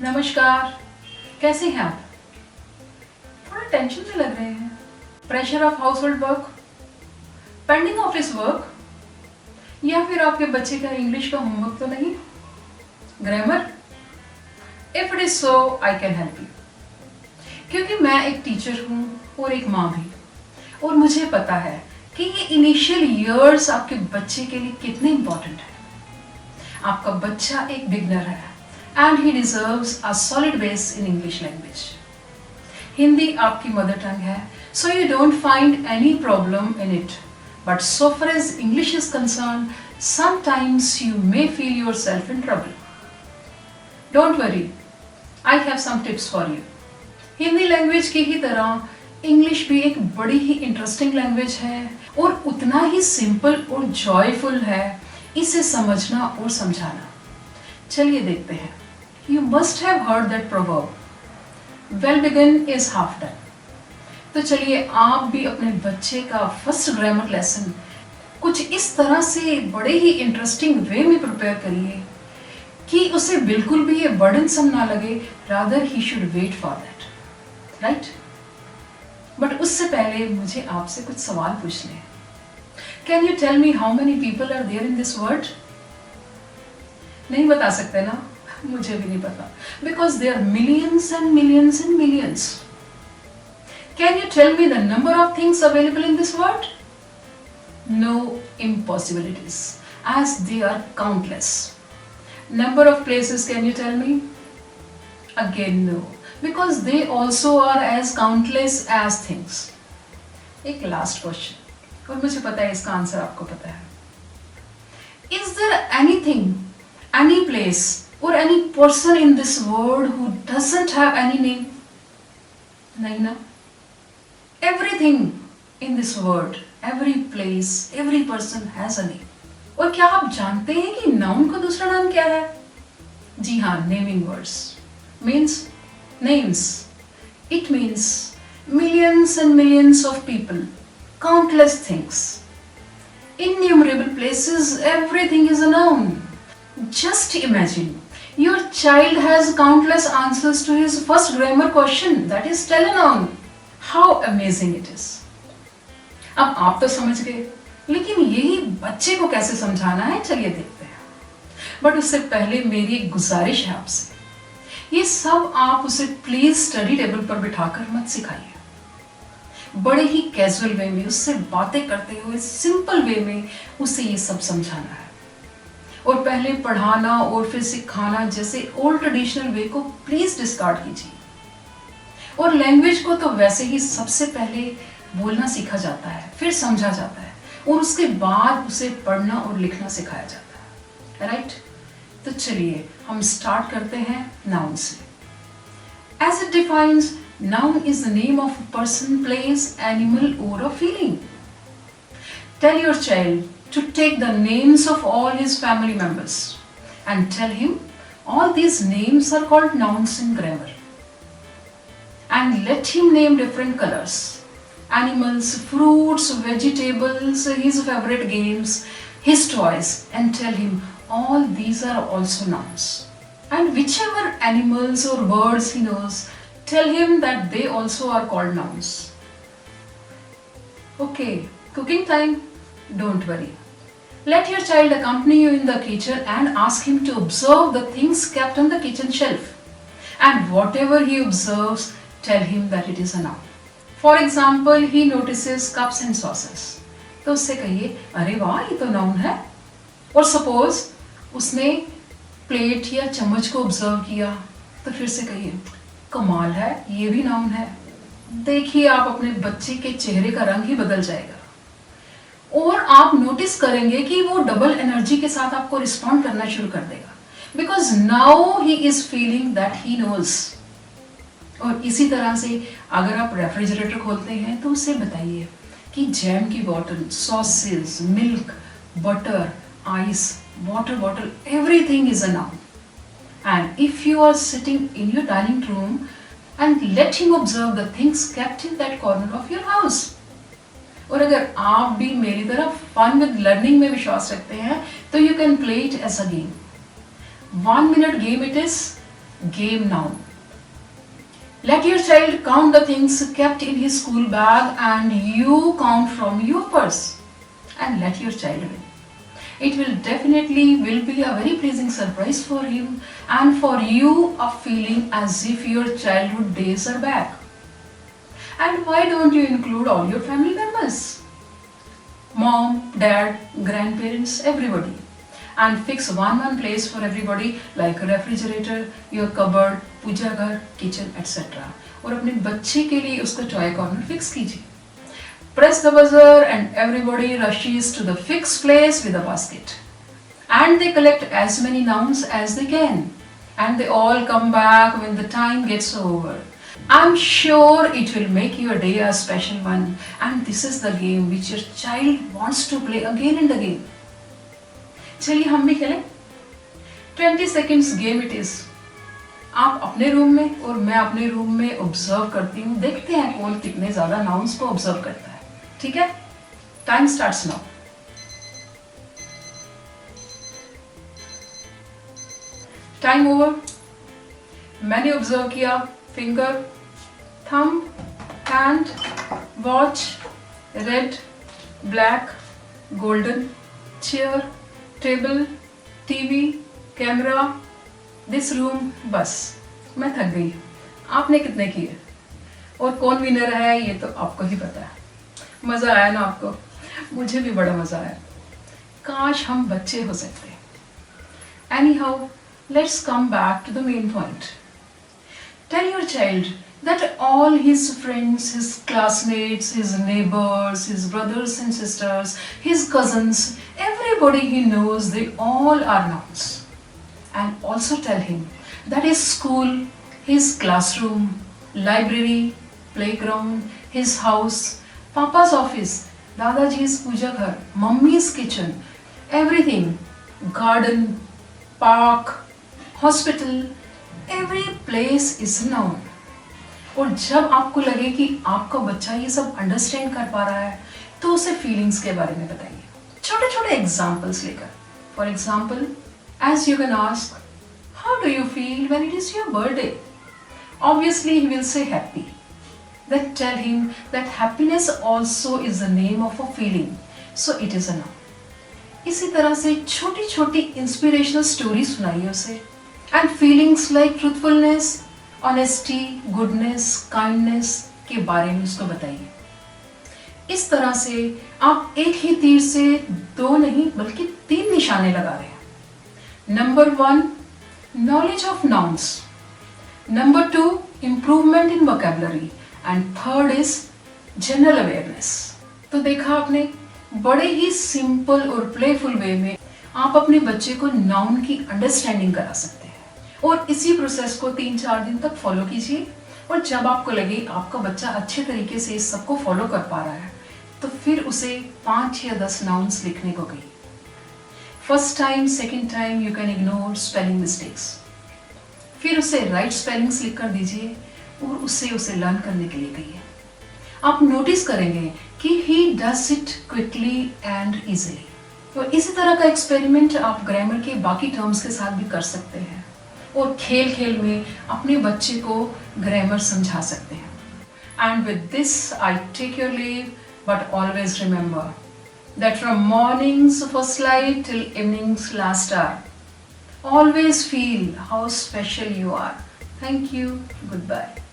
नमस्कार, कैसे हैं आप? थोड़ा टेंशन में लग रहे हैं। Pressure of house hold work, pending office work, या फिर आपके बच्चे का इंग्लिश का होमवर्क तो नहीं, grammar? If it is so I can help you, क्योंकि मैं एक टीचर हूँ और एक माँ भी, और मुझे पता है कि ये इनिशियल ईयर्स आपके बच्चे के लिए कितने इंपॉर्टेंट है। आपका बच्चा एक बिगनर है and he deserves a solid base in English language. Hindi आपकी मदर टंग है, so you don't find any problem in it. But so far as English is concerned, sometimes you may feel yourself in trouble. Don't worry, I have some tips for you. Hindi language की ही तरह English भी एक बड़ी ही interesting language है और उतना ही simple और joyful है इसे समझना और समझाना। चलिए देखते हैं। You must have heard that proverb, well begun is half done. तो चलिए आप भी अपने बच्चे का फर्स्ट ग्रामर लेसन कुछ इस तरह से बड़े ही इंटरेस्टिंग वे में प्रिपेयर करिए कि उसे बिल्कुल भी ये बर्डनसम ना लगे, rather he should wait for that, right? But उससे पहले मुझे आपसे कुछ सवाल पूछने हैं। Can you tell me how many people are there in this world? नहीं बता सकते ना? मुझे भी नहीं पता, because there are millions and millions and millions. Can you tell me the number of things available in this world? No impossibilities, as they are countless. Number of places, can you tell me? Again no, because they also are as countless as things. एक last question, और मुझे पता है इसका answer आपको पता है। Is there anything, any place or any person in this world who doesn't have any name? नहीं ना? Everything in this world, every place, every person has a name. और क्या आप जानते हैं कि नाउन का दूसरा नाम क्या है? जी हाँ, naming words means names. It means millions and millions of people, countless things, innumerable places. Everything is a noun. Just imagine, your child has countless answers to his first grammar question, that is tell a noun. How amazing it is. अब आप तो समझ गए, लेकिन यही बच्चे को कैसे समझाना है, चलिए देखते हैं। बट उससे पहले मेरी एक गुजारिश है आपसे, ये सब आप उसे प्लीज स्टडी टेबल पर बिठाकर मत सिखाइए। बड़े ही कैजुअल वे में, उससे बातें करते हुए सिंपल वे में उसे ये सब समझाना है। और पहले पढ़ाना और फिर सिखाना जैसे ओल्ड ट्रेडिशनल वे को प्लीज डिस्कार्ड कीजिए। और लैंग्वेज को तो वैसे ही सबसे पहले बोलना सीखा जाता है, फिर समझा जाता है, और उसके बाद उसे पढ़ना और लिखना सिखाया जाता है, राइट? तो चलिए हम स्टार्ट करते हैं नाउन से। As it defines, noun is the name of a person, place, animal और a feeling. Tell your child to take the names of all his family members and tell him all these names are called nouns in grammar, and let him name different colors, animals, fruits, vegetables, his favorite games, his toys, and tell him all these are also nouns. And whichever animals or birds he knows, tell him that they also are called nouns. Okay, cooking time. Don't worry. Let your child accompany you in the kitchen and ask him to observe the things kept on the kitchen shelf. And whatever he observes, tell him that it is a noun. For example, he notices cups and saucers. तो उससे कहिए, अरे वाह, ये तो noun है। और suppose उसने प्लेट या चम्मच को ऑब्जर्व किया, तो फिर से कहिए, कमाल है, ये भी नाउन है। देखिए आप अपने बच्चे के चेहरे का रंग ही बदल जाएगा, और आप नोटिस करेंगे कि वो डबल एनर्जी के साथ आपको रिस्पॉन्ड करना शुरू कर देगा, because now he is feeling that he knows. और इसी तरह से अगर आप रेफ्रिजरेटर खोलते हैं तो उसे बताइए कि जैम की bottle, sausage, milk, butter, ice, water bottle, everything is a noun. And if you are sitting in your dining room and let him observe the things kept in that corner of your house. और अगर आप भी मेरी तरह fun with learning में विश्वास रखते हैं तो you can play it as a game. 1 minute game it is, game noun. Let your child count the things kept in his school bag and you count from your purse. And let your child win. It will definitely be a very pleasing surprise for him and for you, a feeling as if your childhood days are back. And why don't you include all your family members? Mom, dad, grandparents, everybody. And fix one place for everybody like refrigerator, your cupboard, पूजा घर, kitchen, etc. और अपने बच्चे के लिए उसका toy corner fix कीजिए. Press the buzzer and everybody rushes to the fixed place with a basket. And they collect as many nouns as they can. And they all come back when the time gets over. I'm sure it will make your day a special one. And this is the game which your child wants to play again and again. चलिए हम भी खेलें. 20 seconds game it is. आप अपने room में और मैं अपने रूम में ऑब्जर्व करती हूँ. देखते हैं कौन कितने ज्यादा नाउन्स को ऑब्जर्व करता है. ठीक है? Time starts now. Time over. मैंने ऑब्जर्व किया finger, thumb, hand, watch, red, black, golden, chair, table, TV, camera, this room. बस मैं थक गई. आपने कितने किए और कौन विनर है ये तो आपको ही पता है. मज़ा आया ना आपको? मुझे भी बड़ा मज़ा आया. काश हम बच्चे हो सकते. Anyhow, let's come back to the main point. Tell your child that all his friends, his classmates, his neighbors, his brothers and sisters, his cousins, everybody he knows, they all are nouns. And also tell him that his school, his classroom, library, playground, his house, papa's office, dadaji's puja ghar, mummy's kitchen, everything, garden, park, hospital, every place is a noun. और जब आपको लगे कि आपका बच्चा ये सब understand कर पा रहा है तो उसे फीलिंग्स के बारे में बताइए, छोटे छोटे एग्जाम्पल्स लेकर. For example, as you can ask, how do you feel when it is your birthday? Obviously he will say happy. Then tell him that happiness also is the name of a feeling, so it is a noun. इसी तरह से छोटी छोटी inspirational story सुनाइए उसे. And feelings like truthfulness, honesty, goodness, kindness के बारे में उसको बताइए. इस तरह से आप एक ही तीर से 2 नहीं बल्कि 3 निशाने लगा रहे हैं. Number 1, knowledge of nouns. Number 2, improvement in vocabulary. And third is general awareness. तो देखा आपने, बड़े ही सिंपल और प्लेफुल वे में आप अपने बच्चे को नाउन की अंडरस्टैंडिंग करा सकते हैं. और इसी प्रोसेस को 3-4 दिन तक फॉलो कीजिए. और जब आपको लगे आपका बच्चा अच्छे तरीके से इस सबको फॉलो कर पा रहा है तो फिर उसे 5 या 10 नाउन्स लिखने को कहिए. First time, second time you can ignore spelling mistakes. फिर उसे राइट स्पेलिंग्स लिख कर दीजिए और उसे लर्न करने के लिए कहिए. आप नोटिस करेंगे कि he does it quickly and easily. तो इसी तरह का एक्सपेरिमेंट आप ग्रामर के बाकी टर्म्स के साथ भी कर सकते हैं और खेल खेल में अपने बच्चे को ग्रामर समझा सकते हैं. And with this I take your leave, but always remember that from morning's first light till evening's last hour, always feel how special you are. Thank you. Goodbye.